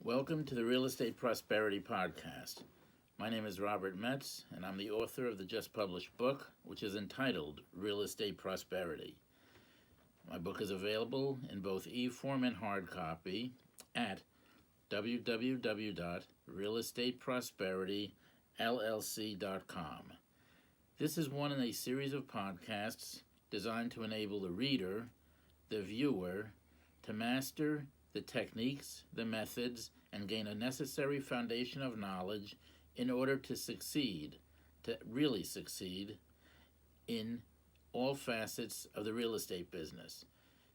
Welcome to the Real Estate Prosperity Podcast. My name is Robert Metz, and I'm the author of the just published book, which is entitled Real Estate Prosperity. My book is available in both e-form and hard copy at www.realestateprosperityllc.com. This is one in a series of podcasts designed to enable the reader, the viewer, to master the techniques, the methods, and gain a necessary foundation of knowledge in order to succeed, to really succeed in all facets of the real estate business,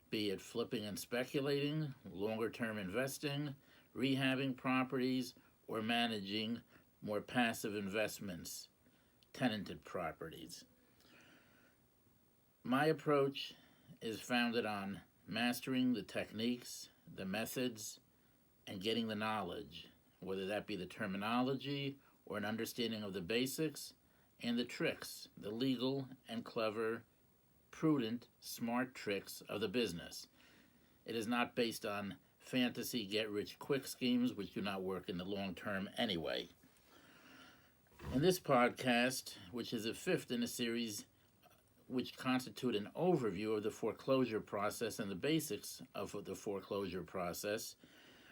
be it flipping and speculating, longer-term investing, rehabbing properties, or managing more passive investments, tenanted properties. My approach is founded on mastering the techniques, the methods, and getting the knowledge, whether that be the terminology or an understanding of the basics and the tricks, the legal and clever, prudent, smart tricks of the business. It is not based on fantasy get-rich-quick schemes which do not work in the long term anyway. In this podcast, which is the fifth in a series which constitute an overview of the foreclosure process and the basics of the foreclosure process,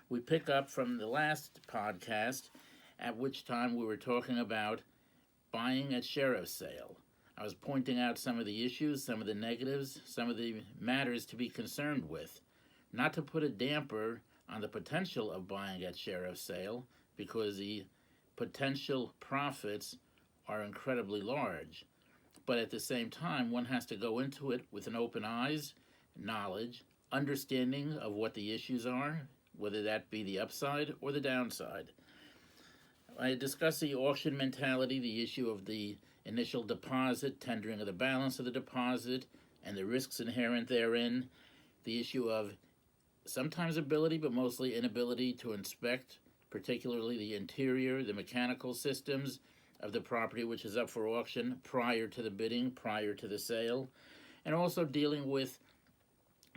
we pick up from the last podcast, at which time we were talking about buying at sheriff's sale. I was pointing out some of the issues, some of the negatives, some of the matters to be concerned with, not to put a damper on the potential of buying at sheriff's sale, because the potential profits are incredibly large. But at the same time, one has to go into it with an open eyes, knowledge, understanding of what the issues are, whether that be the upside or the downside. I discussed the auction mentality, the issue of the initial deposit, tendering of the balance of the deposit, and the risks inherent therein, the issue of sometimes ability, but mostly inability to inspect, particularly the interior, the mechanical systems of the property which is up for auction prior to the bidding, prior to the sale, and also dealing with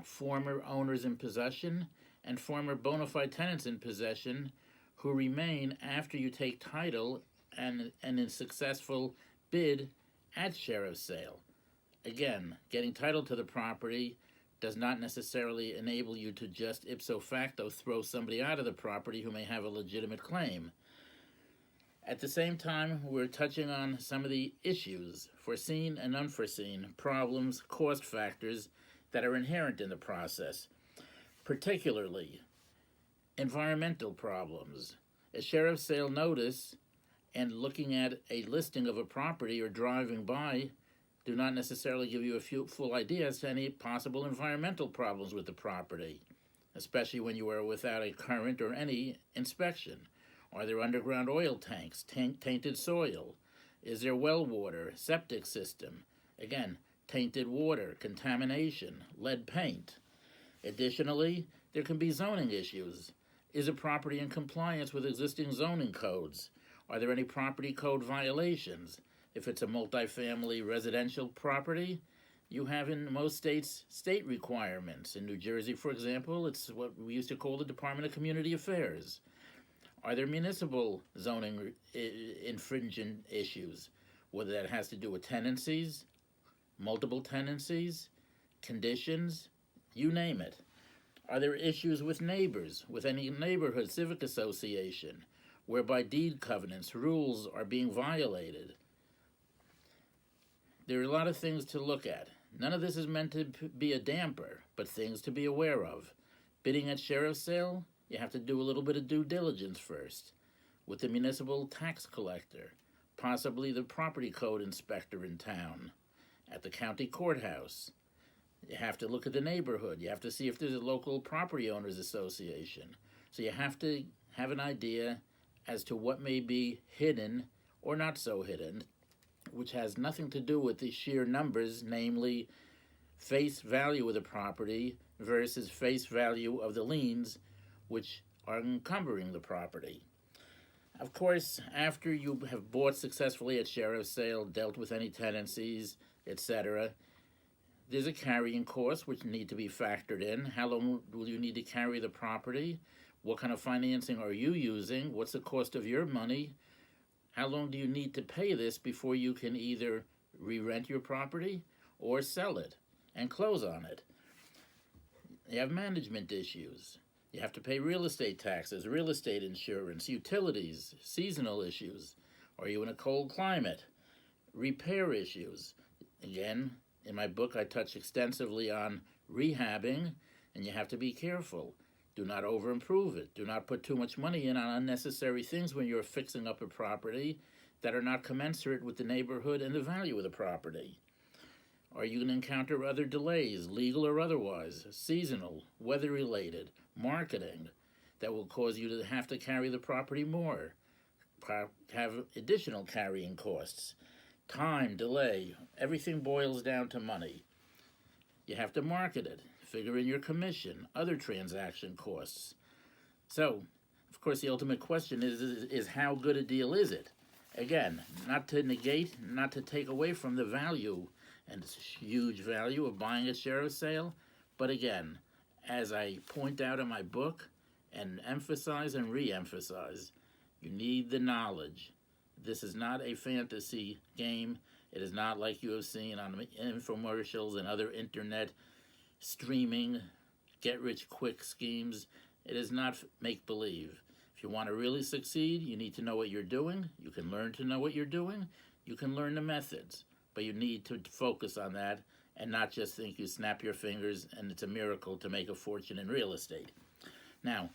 former owners in possession and former bona fide tenants in possession who remain after you take title and in successful bid at sheriff's sale. Again, getting title to the property does not necessarily enable you to just ipso facto throw somebody out of the property who may have a legitimate claim. At the same time, we're touching on some of the issues, foreseen and unforeseen, problems, cost factors that are inherent in the process, particularly environmental problems. A sheriff's sale notice and looking at a listing of a property or driving by do not necessarily give you a full idea as to any possible environmental problems with the property, especially when you are without a current or any inspection. Are there underground oil tanks, tainted soil? Is there well water, septic system? Again, tainted water, contamination, lead paint. Additionally, there can be zoning issues. Is a property in compliance with existing zoning codes? Are there any property code violations? If it's a multifamily residential property, you have in most states state requirements. In New Jersey, for example, it's what we used to call the Department of Community Affairs. Are there municipal zoning infringement issues, whether that has to do with tenancies, multiple tenancies, conditions, you name it? Are there issues with neighbors, with any neighborhood civic association, whereby deed covenants, rules are being violated? There are a lot of things to look at. None of this is meant to be a damper, but things to be aware of. Bidding at sheriff's sale, you have to do a little bit of due diligence first with the municipal tax collector, possibly the property code inspector in town, at the county courthouse. You have to look at the neighborhood. You have to see if there's a local property owners association. So you have to have an idea as to what may be hidden or not so hidden, which has nothing to do with the sheer numbers, namely face value of the property versus face value of the liens which are encumbering the property. Of course, after you have bought successfully at sheriff's sale, dealt with any tenancies, etc., there's a carrying cost which need to be factored in. How long will you need to carry the property? What kind of financing are you using? What's the cost of your money? How long do you need to pay this before you can either re-rent your property or sell it and close on it? You have management issues. You have to pay real estate taxes, real estate insurance, utilities, seasonal issues. Are you in a cold climate? Repair issues. Again, in my book, I touch extensively on rehabbing, and you have to be careful. Do not over-improve it. Do not put too much money in on unnecessary things when you're fixing up a property that are not commensurate with the neighborhood and the value of the property. Are you going to encounter other delays, legal or otherwise, seasonal, weather-related, marketing, that will cause you to have to carry the property more, have additional carrying costs, time, delay? Everything boils down to money. You have to market it, figure in your commission, other transaction costs. So, of course, the ultimate question is how good a deal is it? Again, not to negate, not to take away from the value, and it's a huge value of buying a sheriff's sale, but again, as I point out in my book and emphasize and re-emphasize, you need the knowledge. This is not a fantasy game. It is not like you have seen on infomercials and other internet streaming get-rich-quick schemes. It is not make-believe. If you want to really succeed, you need to know what you're doing. You can learn to know what you're doing. You can learn the methods, but you need to focus on that and not just think you snap your fingers and it's a miracle to make a fortune in real estate. Now,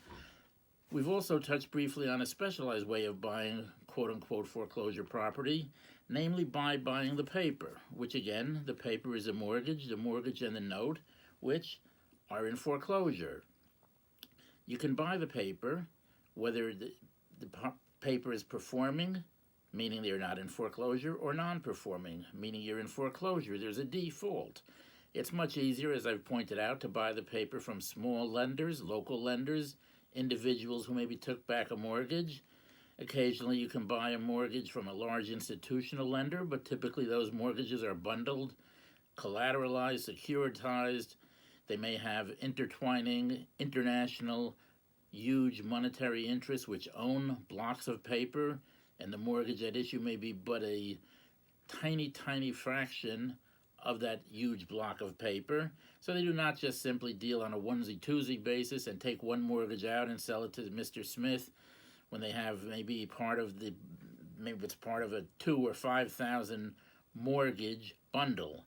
we've also touched briefly on a specialized way of buying quote-unquote foreclosure property, namely by buying the paper, which again, the paper is the mortgage and the note, which are in foreclosure. You can buy the paper, whether the paper is performing, meaning they're not in foreclosure, or non-performing, meaning you're in foreclosure. There's a default. It's much easier, as I've pointed out, to buy the paper from small lenders, local lenders, individuals who maybe took back a mortgage. Occasionally you can buy a mortgage from a large institutional lender, but typically those mortgages are bundled, collateralized, securitized. They may have intertwining, international, huge monetary interests which own blocks of paper, and the mortgage at issue may be but a tiny, tiny fraction of that huge block of paper. So they do not just simply deal on a onesie-twosie basis and take one mortgage out and sell it to Mr. Smith when they have maybe it's part of a 2,000 or 5,000 mortgage bundle.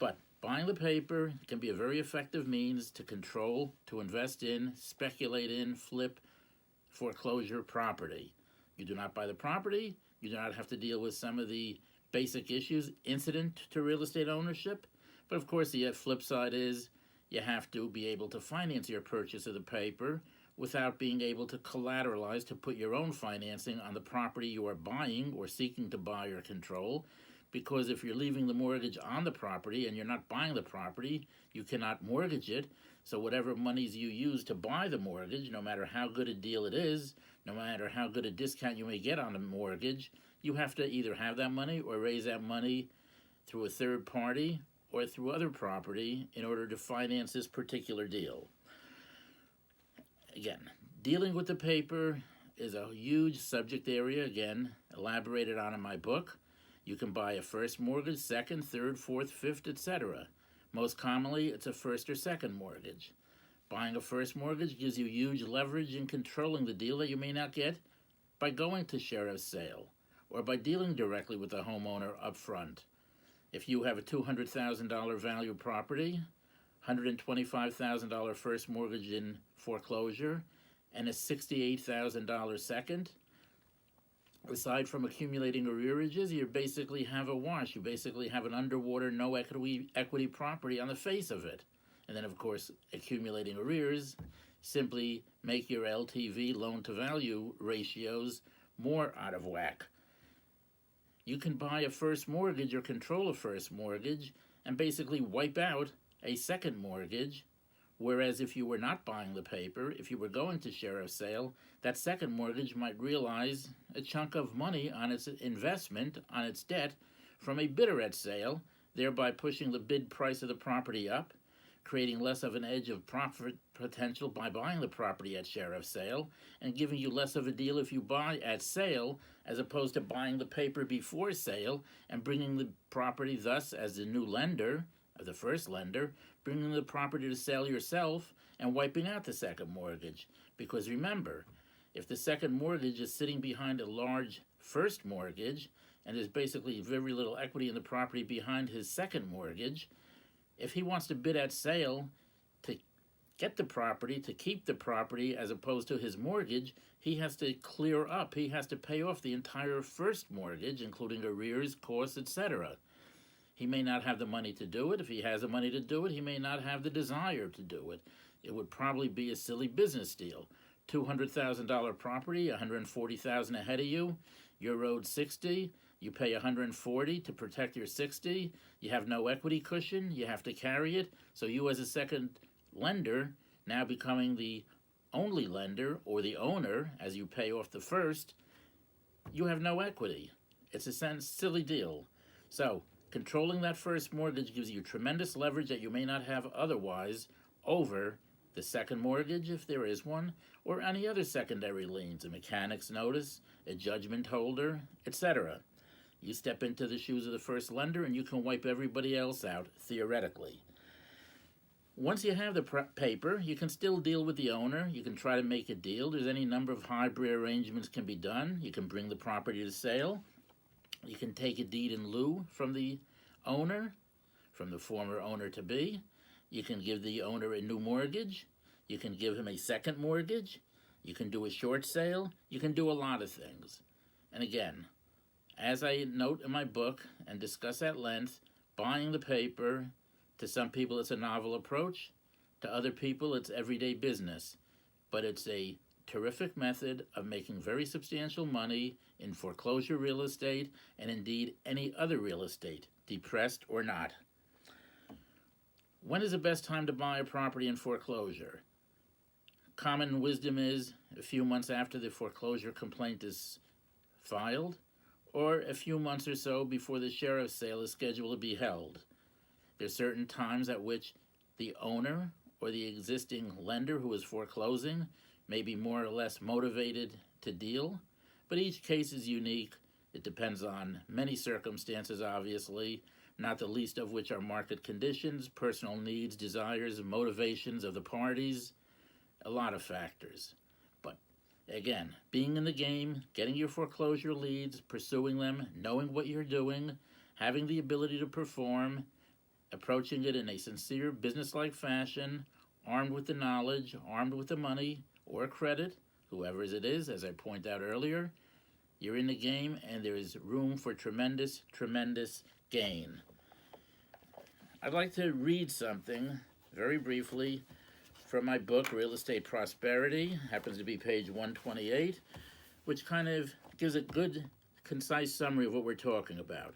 But buying the paper can be a very effective means to control, to invest in, speculate in, flip foreclosure property. You do not buy the property. You do not have to deal with some of the basic issues incident to real estate ownership. But of course, the flip side is you have to be able to finance your purchase of the paper without being able to collateralize, to put your own financing on the property you are buying or seeking to buy or control. Because if you're leaving the mortgage on the property and you're not buying the property, you cannot mortgage it. So whatever monies you use to buy the mortgage, no matter how good a deal it is, no matter how good a discount you may get on the mortgage, you have to either have that money or raise that money through a third party or through other property in order to finance this particular deal. Again, dealing with the paper is a huge subject area, again, elaborated on in my book. You can buy a first mortgage, second, third, fourth, fifth, etc. Most commonly, it's a first or second mortgage. Buying a first mortgage gives you huge leverage in controlling the deal that you may not get by going to sheriff's sale or by dealing directly with the homeowner up front. If you have a $200,000 value property, $125,000 first mortgage in foreclosure, and a $68,000 second, aside from accumulating arrearages, you basically have a wash. You basically have an underwater, no equity property on the face of it. And then, of course, accumulating arrears simply make your LTV, loan-to-value ratios, more out of whack. You can buy a first mortgage or control a first mortgage and basically wipe out a second mortgage, whereas if you were not buying the paper, if you were going to sheriff's sale, that second mortgage might realize a chunk of money on its investment, on its debt, from a bidder at sale, thereby pushing the bid price of the property up, creating less of an edge of profit potential by buying the property at share of sale, and giving you less of a deal if you buy at sale as opposed to buying the paper before sale and bringing the property thus as the new lender, or the first lender, bringing the property to sale yourself and wiping out the second mortgage. Because remember, if the second mortgage is sitting behind a large first mortgage and there's basically very little equity in the property behind his second mortgage, if he wants to bid at sale to get the property, to keep the property as opposed to his mortgage, he has to clear up. He has to pay off the entire first mortgage, including arrears, costs, etc. He may not have the money to do it. If he has the money to do it, he may not have the desire to do it. It would probably be a silly business deal. $200,000 property, $140,000 ahead of you. You're owed $60,000. You pay $140,000 to protect your $60,000. You have no equity cushion. You have to carry it. So you, as a second lender, now becoming the only lender or the owner as you pay off the first, you have no equity. It's a silly deal. So controlling that first mortgage gives you tremendous leverage that you may not have otherwise over the second mortgage, if there is one, or any other secondary liens, a mechanic's notice, a judgment holder, etc. You step into the shoes of the first lender and you can wipe everybody else out, theoretically. Once you have the paper, you can still deal with the owner. You can try to make a deal. There's any number of hybrid arrangements can be done. You can bring the property to sale. You can take a deed in lieu from the owner, from the former owner-to-be. You can give the owner a new mortgage. You can give him a second mortgage. You can do a short sale. You can do a lot of things. And again, as I note in my book and discuss at length, buying the paper, to some people it's a novel approach. To other people it's everyday business. But it's a terrific method of making very substantial money in foreclosure real estate and indeed any other real estate, depressed or not. When is the best time to buy a property in foreclosure? Common wisdom is a few months after the foreclosure complaint is filed, or a few months or so before the sheriff's sale is scheduled to be held. There are certain times at which the owner or the existing lender who is foreclosing may be more or less motivated to deal, but each case is unique. It depends on many circumstances, obviously, not the least of which are market conditions, personal needs, desires, motivations of the parties, a lot of factors. But again, being in the game, getting your foreclosure leads, pursuing them, knowing what you're doing, having the ability to perform, approaching it in a sincere, business-like fashion, armed with the knowledge, armed with the money or credit, whoever it is, as I point out earlier, you're in the game and there is room for tremendous, tremendous gain. I'd like to read something very briefly from my book, Real Estate Prosperity, happens to be page 128, which kind of gives a good, concise summary of what we're talking about.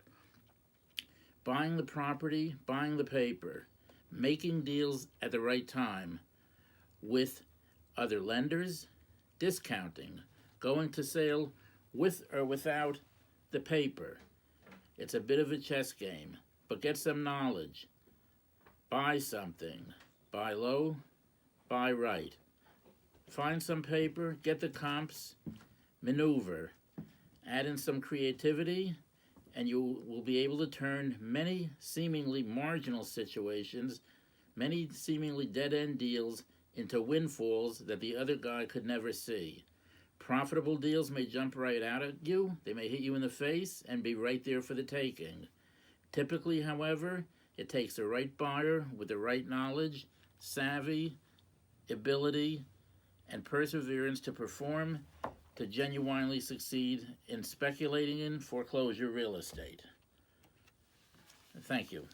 Buying the property, buying the paper, making deals at the right time with other lenders, discounting, going to sale with or without the paper. It's a bit of a chess game, but get some knowledge. Buy something. Buy low, buy right. Find some paper, get the comps, maneuver. Add in some creativity, and you will be able to turn many seemingly marginal situations, many seemingly dead-end deals into windfalls that the other guy could never see. Profitable deals may jump right out at you. They may hit you in the face and be right there for the taking. Typically, however, it takes the right buyer with the right knowledge, savvy, ability, and perseverance to perform to genuinely succeed in speculating in foreclosure real estate. Thank you.